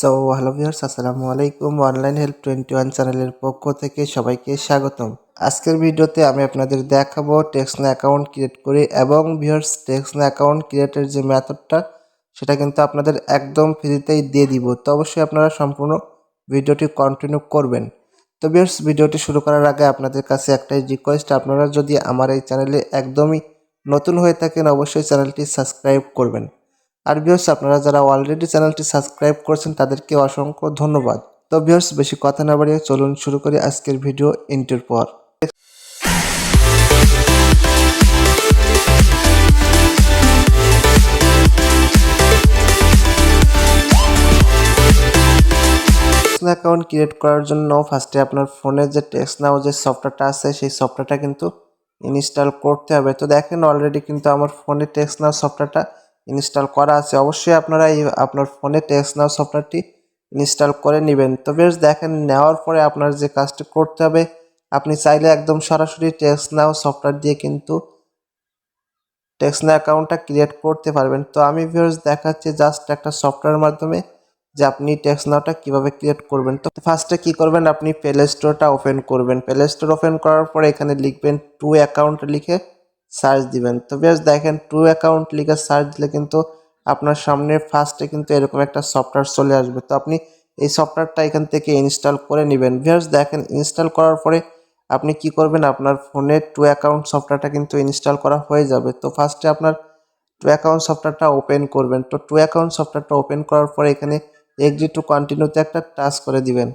So hello viewers, আসসালামু আলাইকুম। Online help 21 চ্যানেলের পক্ষ থেকে সবাইকে স্বাগতম। আজকের ভিডিওতে আমি আপনাদের দেখাবো টেক্সনা অ্যাকাউন্ট ক্রিয়েট করে এবং ভিউয়ার্স টেক্সনা অ্যাকাউন্ট ক্রিয়েটের যে মেথডটা সেটা কিন্তু আপনাদের একদম ফ্রিতেই দিয়ে দিব। তো অবশ্যই আপনারা সম্পূর্ণ ভিডিওটি কন্টিনিউ করবেন। তো ভিউয়ার্স ভিডিওটি শুরু করার আগে আপনাদের কাছে একটাই রিকোয়েস্ট, আপনারা যদি আমার এই চ্যানেলে একদমই নতুন হয়ে থাকেন অবশ্যই চ্যানেলটি সাবস্ক্রাইব করবেন। আর ভিউয়ার্স আপনারা যারা অলরেডি চ্যানেলটি সাবস্ক্রাইব করেছেন তাদেরকে অসংখ্য ধন্যবাদ। তো ভিউয়ার্স বেশি কথা না বাড়িয়ে চলুন শুরু করি আজকের ভিডিও ইন্টার পর। অ্যাকাউন্ট ক্রিয়েট করার জন্য ফার্স্টে আপনার ফোনে যে টেক্সনাও যে সফটওয়্যারটা আছে সেই সফটওয়্যারটা কিন্তু ইনস্টল করতে হবে। তো দেখেন অলরেডি কিন্তু আমার ফোনে টেক্সনাও সফটওয়্যারটা ইনস্টল করা আছে। অবশ্যই আপনারা আপনার ফোনে টেক্সনাও সফটওয়্যারটি ইনস্টল করে নেবেন। তো বেশ দেখেন নেওয়ার পরে আপনার যে কাজটি করতে হবে, আপনি চাইলে একদম সরাসরি টেক্সনাও সফটওয়্যার দিয়ে কিন্তু টেক্সনা অ্যাকাউন্টটা ক্রিয়েট করতে পারবেন। তো আমি ভিউয়ার্স দেখাচ্ছি জাস্ট একটা সফটওয়্যারের মাধ্যমে যে আপনি টেক্সনাওটা কিভাবে ক্রিয়েট করবেন। তো ফার্স্টে কি করবেন, আপনি প্লে স্টোরটা ওপেন করবেন। প্লে স্টোর ওপেন করার পরে এখানে লিখবেন টু অ্যাকাউন্ট লিখে সার্চ দিবেন। তো বেশ দেখেন টু অ্যাকাউন্ট লিখে সার্চ দিলে কিন্তু আপনার সামনে ফার্স্টে কিন্তু এরকম একটা সফটওয়্যার চলে আসবে। তো আপনি এই সফটওয়্যারটা এখান থেকে ইনস্টল করে নেবেন। ভিউয়ার্স দেখেন ইনস্টল করার পরে আপনি কি করবেন, আপনার ফোনে টু অ্যাকাউন্ট সফটওয়্যারটা কিন্তু ইনস্টল করা হয়ে যাবে। তো ফার্স্টে আপনার টু অ্যাকাউন্ট সফটওয়্যারটা ওপেন করবেন। তো টু অ্যাকাউন্ট সফটওয়্যারটা ওপেন করার পরে এখানে এগ্রি টু কন্টিনিউতে একটা টাচ করে দিবেন।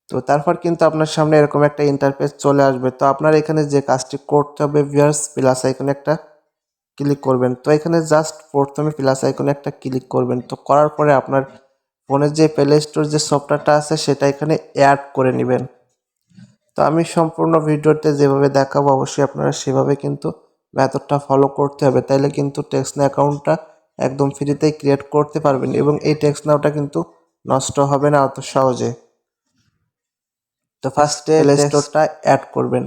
তো তারপর কিন্তু আপনার সামনে এরকম একটা ইন্টারফেস চলে আসবে। তো আপনার এখানে যে কাজটি করতে হবে ভিউয়ার্স প্লাস আইকনে একটা ক্লিক করবেন। তো এখানে জাস্ট প্রথমে প্লাস আইকনে একটা ক্লিক করবেন। তো করার পরে আপনার ফোনের যে প্লে স্টোর যে সফটওয়্যারটা আছে সেটা এখানে অ্যাড করে নেবেন। তো আমি সম্পূর্ণ ভিডিওতে যেভাবে দেখাবো অবশ্যই আপনারা সেভাবে কিন্তু মেথডটা ফলো করতে হবে, তাইলে কিন্তু টেক্সনা অ্যাকাউন্টটা একদম ফ্রিতেই ক্রিয়েট করতে পারবেন এবং এই টেক্সনাওটা কিন্তু নষ্ট হবে না অত সহজে। তো ফার্স্টে প্লে স্টোরটা অ্যাড করবেন।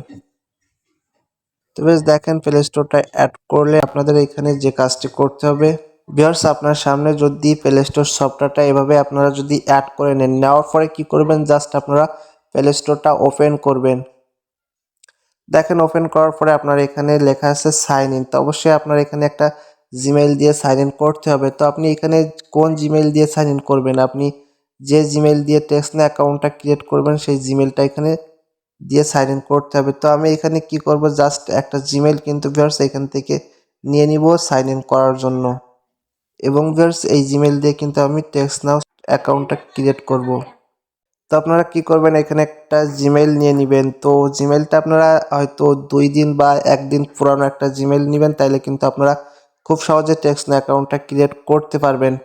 তো বেশ দেখেন প্লে স্টোরটা অ্যাড করলে আপনাদের এখানে যে কাজটি করতে হবে ভিউয়ার্স, আপনার সামনে যদি প্লে স্টোর সফটওয়্যারটা এভাবে আপনারা যদি অ্যাড করে নেন, নেওয়ার পরে কি করবেন, জাস্ট আপনারা প্লে স্টোরটা ওপেন করবেন। দেখেন ওপেন করার পরে আপনার এখানে লেখা আছে সাইন ইন। তো অবশ্যই আপনার এখানে একটা জিমেইল দিয়ে সাইন ইন করতে হবে। তো আপনি এখানে কোন জিমেইল দিয়ে সাইন ইন করবেন, আপনি যে জিমেইল দিয়ে টেক্সনা অ্যাকাউন্টটা ক্রিয়েট করবেন সেই জিমেইলটা এখানে দিয়ে সাইন ইন করতে হবে। তো আমি এখানে কি করব, জাস্ট একটা জিমেইল কিন্তু ভিউয়ার্স এখান থেকে নিয়ে নিব সাইন ইন করার জন্য এবং ভিউয়ার্স এই জিমেইল দিয়ে কিন্তু আমি টেক্সনাও অ্যাকাউন্টটা ক্রিয়েট করব। তো আপনারা কি করবেন, এখানে একটা জিমেইল নিয়ে নেবেন। তো জিমেইলটা আপনারা হয়তো 2 দিন বা 1 দিন পুরানো একটা জিমেইল নেবেন, তাইলে কিন্তু আপনারা খুব সহজে টেক্সনা অ্যাকাউন্টটা ক্রিয়েট করতে পারবেন।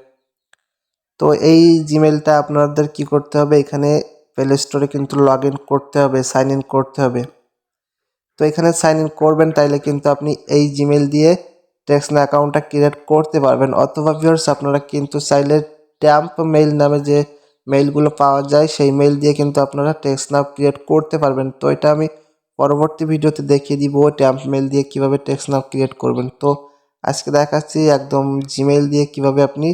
তো এই জিমেইলটা আপনাদের কি করতে হবে, এখানে প্লে স্টোরে কিন্তু লগ ইন করতে হবে, সাইন ইন করতে হবে। তো এখানে সাইন ইন করবেন, তাইলে কিন্তু আপনি এই জিমেইল দিয়ে টেক্সনা অ্যাকাউন্টটা ক্রিয়েট করতে পারবেন। অথবা ভিউয়ার্স আপনারা কিন্তু চাইলে ট্যাম্প মেইল নামে যে মেইলগুলো পাওয়া যায় সেই মেইল দিয়ে কিন্তু আপনারা টেক্সনা ক্রিয়েট করতে পারবেন। তো এটা আমি পরবর্তী ভিডিওতে দেখিয়ে দিব ট্যাম্প মেইল দিয়ে কিভাবে টেক্সনা ক্রিয়েট করবেন। তো আজকে দেখাচ্ছি একদম জিমেইল দিয়ে কিভাবে আপনি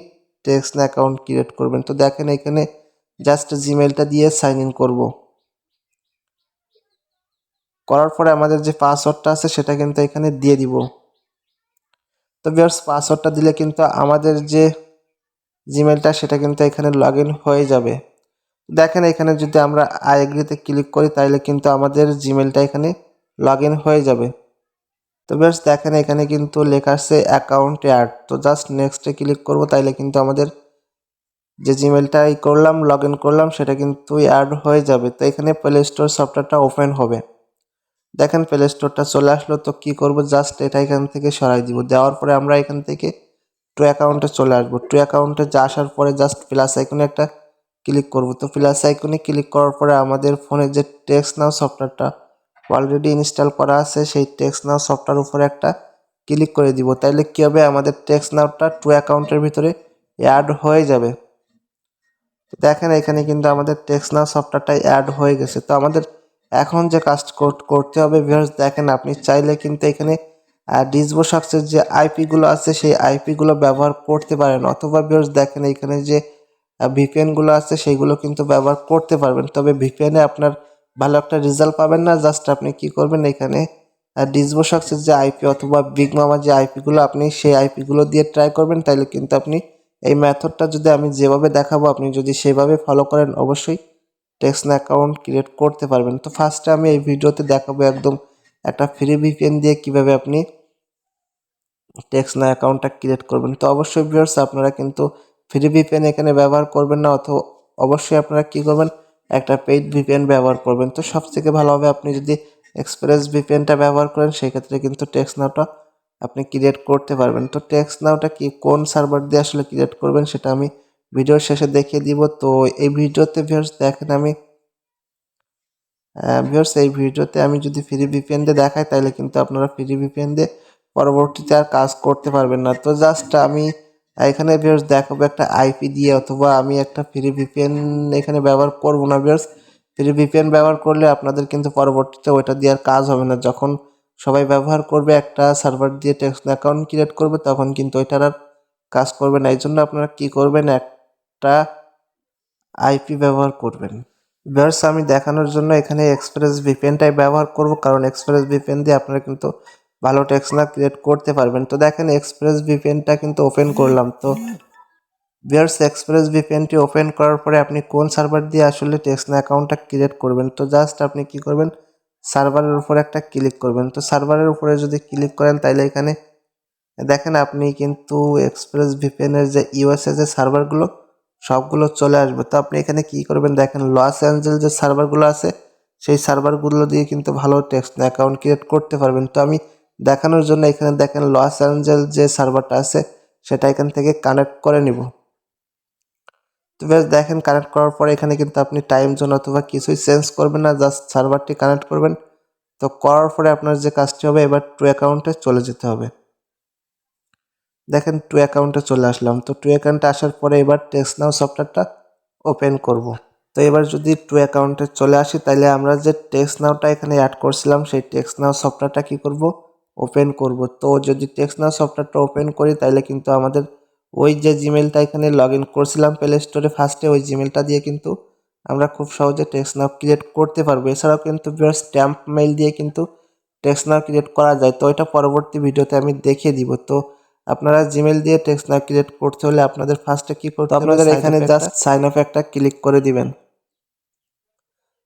টেক্সনা অ্যাকাউন্ট ক্রিয়েট করবেন। তো দেখেন এখানে জাস্ট জিমেইলটা দিয়ে সাইন ইন করব। করার পরে আমাদের যে পাসওয়ার্ডটা আছে সেটা কিন্তু এখানে দিয়ে দিব। তো ভিউয়ার্স পাসওয়ার্ডটা দিলে কিন্তু আমাদের যে জিমেলটা সেটা কিন্তু এখানে লগ ইন হয়ে যাবে। দেখেন এখানে যদি আমরা আই এগ্রিতে ক্লিক করি তাহলে কিন্তু আমাদের জিমেলটা এখানে লগ ইন হয়ে যাবে। তো ভিউয়ার্স দেখেন এখানে কিন্তু লেখা আছে অ্যাকাউন্ট অ্যাড। তো জাস্ট নেক্সটে ক্লিক করব, তাইলে কিন্তু আমাদের যে জিমেলটা করলাম লগ ইন করলাম সেটা কিন্তু অ্যাড হয়ে যাবে। তো এখানে প্লে স্টোর সফটওয়্যারটা ওপেন হবে। দেখেন প্লে স্টোরটা চলে আসলো। তো কি করব, জাস্ট এটা এখান থেকে সরাই দিব। দেওয়ার পরে আমরা এখান থেকে টু অ্যাকাউন্টে চলে আসবো। টু অ্যাকাউন্টে আসার পরে জাস্ট প্লাস আইকনে একটা ক্লিক করব। তো প্লাস আইকনে ক্লিক করার পরে আমাদের ফোনে যে টেক্সনাও সফটওয়্যারটা অলরেডি ইনস্টল করা আছে সেই টেক্সনাও সফটওয়্যার উপরে একটা ক্লিক করে দিব। তাইলে কি হবে, আমাদের টেক্সনাওটা টু অ্যাকাউন্টের ভিতরে অ্যাড হয়ে যাবে। দেখেন এখানে কিন্তু আমাদের টেক্সনাও সফটওয়্যারটা অ্যাড হয়ে গেছে। তো আমাদের এখন যে কাজ করতে হবে ভিউয়ার্স, দেখেন আপনি চাইলে কিন্তু এখানে ডিসবোসাক্সের যে আইপিগুলো আছে সেই আইপিগুলো ব্যবহার করতে পারেন, অথবা ভিউয়ার্স দেখেন এখানে যে ভিপিএনগুলো আছে সেইগুলো কিন্তু ব্যবহার করতে পারবেন। তবে ভিপিএনে আপনার ভালো একটা রেজাল্ট পাবেন না। জাস্ট আপনি কি করবেন, এখানে ডিসবোসাক্সের যে আইপি অথবা বিগ মামা যে আইপিগুলো আপনি সেই আইপিগুলো দিয়ে ট্রাই করবেন, তাইলে কিন্তু আপনি এই মেথডটা যদি আমি যেভাবে দেখাবো আপনি যদি সেভাবে ফলো করেন অবশ্যই টেক্সট অ্যাকাউন্ট ক্রিয়েট করতে পারবেন। তো ফার্স্টে আমি এই ভিডিওতে দেখাবো একদম একটা ফ্রি ভিপিএন দিয়ে কিভাবে আপনি টেক্সট অ্যাকাউন্টটা ক্রিয়েট করবেন। তো অবশ্যই ভিউয়ার্স আপনারা কিন্তু ফ্রি ভিপিএন এখানে ব্যবহার করবেন না, অথবা অবশ্যই আপনারা কি করবেন, একটা পেইড ভিপিএন ব্যবহার করবেন। তো সবথেকে ভালো হবে আপনি যদি এক্সপ্রেস ভিপিএনটা ব্যবহার করেন, সেই ক্ষেত্রে কিন্তু টেক্সট নাওটা আপনি ক্রিয়েট করতে পারবেন। তো টেক্সট নাওটা কি কোন সার্ভার দিয়ে আসলে ক্রিয়েট করবেন সেটা আমি ভিডিওর শেষে দেখিয়ে দিব। তো এই ভিডিওতে ভিউয়ার্স দেখেন আমি ভিউয়ার্স এই ভিডিওতে আমি যদি ফ্রি ভিপিএন দিয়ে দেখাই তাহলে কিন্তু আপনারা ফ্রি ভিপিএন দিয়ে পরবর্তীতে আর কাজ করতে পারবেন না। তো জাস্ট আমি এখানে ভিউয়ার্স দেখাবো একটা আইপি দিয়ে, অথবা আমি একটা ফ্রি ভিপিএন এখানে ব্যবহার করব না ভিউয়ার্স। ফ্রি ভিপিএন ব্যবহার করলে আপনাদের কিন্তু পরবর্তীতে ওইটা দিয়ে আর কাজ হবে না। যখন সবাই ব্যবহার করবে একটা সার্ভার দিয়ে টেক্সট অ্যাকাউন্ট ক্রিয়েট করবে তখন কিন্তু ওইটার আর কাজ করবে না। এই জন্য আপনারা কি করবেন, একটা আইপি ব্যবহার করবেন। ভিউয়ার্স আমি দেখানোর জন্য এখানে এক্সপ্রেস ভিপিএনটাই ব্যবহার করব, কারণ এক্সপ্রেস ভিপিএন দিয়ে আপনারা কিন্তু ভালো টেক্সট না ক্রিয়েট করতে পারবেন। তো দেখেন এক্সপ্রেস ভিপিএনটা কিন্তু ওপেন করলাম। তো ভিউয়ার্স এক্সপ্রেস ভিপিএনটি ওপেন করার পরে আপনি কোন সার্ভার দিয়ে আসলে টেক্সট অ্যাকাউন্টটা ক্রিয়েট করবেন, তো জাস্ট আপনি কি করবেন, সার্ভারের উপর একটা ক্লিক করবেন। তো সার্ভারের উপরে যদি ক্লিক করেন তাহলে এখানে দেখেন আপনি কিন্তু এক্সপ্রেস ভিপিএনের যে ইউএসএ যে সার্ভারগুলো সবগুলো চলে আসবে। তো আপনি এখানে কি করবেন, দেখেন লস অ্যাঞ্জেল যে সার্ভারগুলো আছে সেই সার্ভারগুলো দিয়ে কিন্তু ভালো টেক্সট অ্যাকাউন্ট ক্রিয়েট করতে পারবেন। তো আমি দেখানোর জন্য এখানে দেখেন লস অ্যাঞ্জেল যে সার্ভারটা আছে সেটা এখান থেকে কানেক্ট করে নিব। তো বেশ দেখেন কানেক্ট করার পরে এখানে কিন্তু আপনি টাইম জোন অথবা কিছুই চেঞ্জ করবেন না, জাস্ট সার্ভারটি কানেক্ট করবেন। তো করার পরে আপনার যে কাজটি হবে, এবার টু অ্যাকাউন্টে চলে যেতে হবে। দেখেন টু অ্যাকাউন্টে চলে আসলাম। তো টু অ্যাকাউন্টে আসার পরে এবার টেক্সট নাও সফটওয়্যারটা ওপেন করব। তো এবার যদি টু অ্যাকাউন্টে চলে আসি তাহলে আমরা যে টেক্সট নাওটা এখানে অ্যাড করছিলাম সেই টেক্সট নাও সফটওয়্যারটা কি করব, ওপেন করব। তো যদি টেক্সট নাও সফটওয়্যারটা ওপেন করি তাহলে কিন্তু আমাদের ওই যে জিমেলটা এখানে লগ ইন করছিলাম প্লে স্টোরে ফার্স্টে, ওই জিমেলটা দিয়ে কিন্তু আমরা খুব সহজে টেক্সট নাও ক্রিয়েট করতে পারবো। এছাড়াও কিন্তু স্ট্যাম্প মেইল দিয়ে কিন্তু টেক্সট নাও ক্রিয়েট করা যায়। তো এটা পরবর্তী ভিডিওতে আমি দেখিয়ে দিব। তো আপনারা জিমেল দিয়ে টেক্সট নাও ক্রিয়েট করতে হলে আপনাদের ফার্স্টে কি করতে হবে, আপনাদের এখানে জাস্ট সাইন আপ একটা ক্লিক করে দিবেন।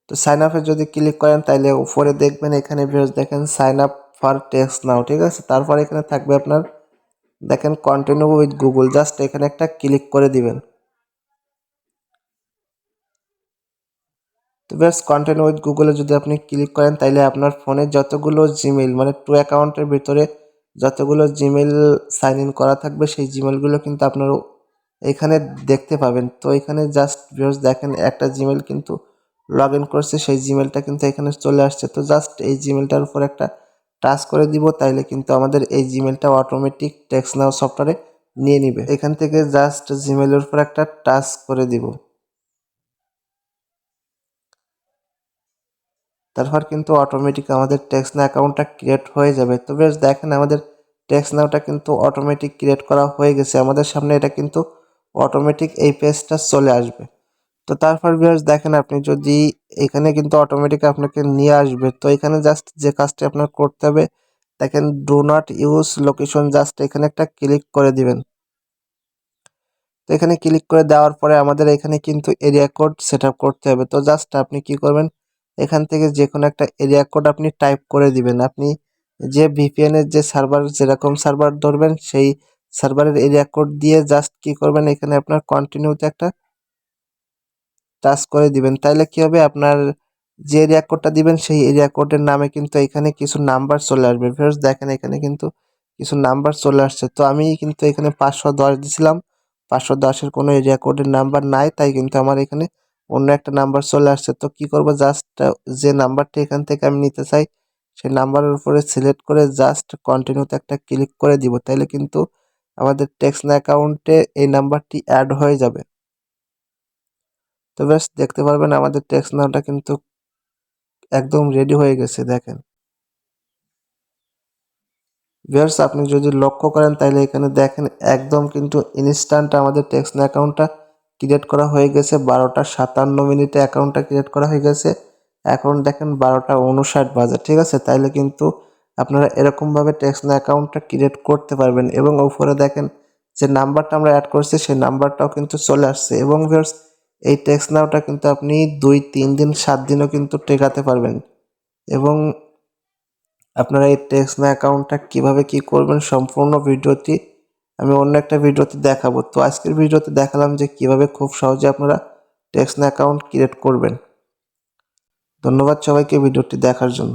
তো সাইন আপে যদি ক্লিক করেন তাহলে উপরে দেখবেন এখানে ভিউয়ার্স দেখেন সাইন আপ ফর টেক্সট নাও, ঠিক আছে। তারপর এখানে থাকবে আপনার দেখেন কন্টিনিউ উইথ গুগল, জাস্ট এখানে একটা ক্লিক করে দিবেন। তো ভিউয়ার্স কন্টিনিউ উইথ গুগলে যদি আপনি ক্লিক করেন তাহলে আপনার ফোনে যতগুলো জিমেল মানে টু অ্যাকাউন্টের ভিতরে যতগুলো জিমেল সাইন ইন করা থাকবে সেই জিমেলগুলো কিন্তু আপনার এখানে দেখতে পাবেন। তো এখানে জাস্ট ভিউয়ার্স দেখেন একটা জিমেল কিন্তু লগ ইন করছে, সেই জিমেলটা কিন্তু এখানে চলে আসছে। তো জাস্ট এই জিমেলটার উপর একটা টাচ করে দিব, তাইলে কিন্তু আমাদের এই জিমেলটা অটোমেটিক টেক্সট নাও সফটওয়্যারে নিয়ে নিবে। এখান থেকে জাস্ট জিমেলের উপর একটা টাচ করে দিব, তারপর কিন্তু অটোমেটিক আমাদের টেক্সট নাও অ্যাকাউন্টটা ক্রিয়েট হয়ে যাবে। তো বেশ দেখেন আমাদের টেক্সট নাওটা কিন্তু অটোমেটিক ক্রিয়েট করা হয়ে গেছে, আমাদের সামনে এটা কিন্তু অটোমেটিক এই পেজটা চলে আসবে। তো তারপর ভিউয়ার্স দেখেন আপনি যদি এখানে কিন্তু অটোমেটিক আপনাকে নিয়ে আসবে। তো এখানে জাস্ট যে কাজটি আপনার করতে হবে দেখেন do not use location, just এখানে একটা ক্লিক করে দিবেন। তো এখানে ক্লিক করে দেওয়ার পরে আমাদের এখানে কিন্তু এরিয়া কোড সেট আপ করতে হবে। তো জাস্ট আপনি কি করবেন, এখান থেকে যে কোনো একটা এরিয়া কোড আপনি টাইপ করে দিবেন। আপনি যে ভিপিএন এর যে সার্ভার যেরকম সার্ভার ধরবেন সেই সার্ভারের এরিয়া কোড দিয়ে জাস্ট কি করবেন, এখানে আপনার কন্টিনিউতে একটা টাচ করে দিবেন। তাইলে কি হবে, আপনার যে এরিয়া কোডটা দিবেন সেই এরিয়া কোডের নামে কিন্তু এখানে কিছু নাম্বার চলে আসবে। ভিউয়ার্স দেখেন এখানে কিন্তু কিছু নাম্বার চলে আসছে। তো আমি কিন্তু এখানে 510 দিছিলাম, 510-এর কোনো এরিয়া কোডের নাম্বার নাই, তাই কিন্তু আমার এখানে অন্য একটা নাম্বার চলে আসছে। তো কি করব, জাস্ট যে নাম্বারটি এখান থেকে আমি নিতে চাই সেই নাম্বারের উপরে সিলেক্ট করে জাস্ট কন্টিনিউতে একটা ক্লিক করে দিব, তাইলে কিন্তু আমাদের টেক্সট অ্যাকাউন্টে এই নাম্বারটি অ্যাড হয়ে যাবে। তো ব্যাস দেখতে পারবেন আমাদের টেক্সট নাওটা কিন্তু একদম রেডি হয়ে গেছে দেখেন। ভিউয়ার্স আপনি যদি লক্ষ্য করেন তাহলে এখানে দেখেন একদম কিন্তু ইনস্ট্যান্ট আমাদের টেক্সট অ্যাকাউন্টটা ক্রিয়েট করা হয়ে গেছে। 12টা 57 মিনিটে অ্যাকাউন্টটা ক্রিয়েট করা হয়ে গেছে। এখন দেখেন 12টা 59 বাজে, ঠিক আছে? তাইলে কিন্তু আপনারা এরকমভাবে টেক্সট অ্যাকাউন্টটা ক্রিয়েট করতে পারবেন এবং উপরে দেখেন যে নাম্বারটা আমরা অ্যাড করছি সেই নাম্বারটাও কিন্তু চলে আসছে। এবং ভিউয়ার্স এই টেক্সট নাওটা কিন্তু আপনি 2-3 দিন 7 দিনও কিন্তু টেকাতে পারবেন। এবং আপনারা এই টেক্সট অ্যাকাউন্টটা কিভাবে কি করবেন সম্পূর্ণ ভিডিওটি আমি অন্য একটা ভিডিওতে দেখাবো। তো আজকের ভিডিওতে দেখালাম যে কিভাবে খুব সহজে আপনারা টেক্সট অ্যাকাউন্ট ক্রিয়েট করবেন। ধন্যবাদ সবাইকে ভিডিওটি দেখার জন্য।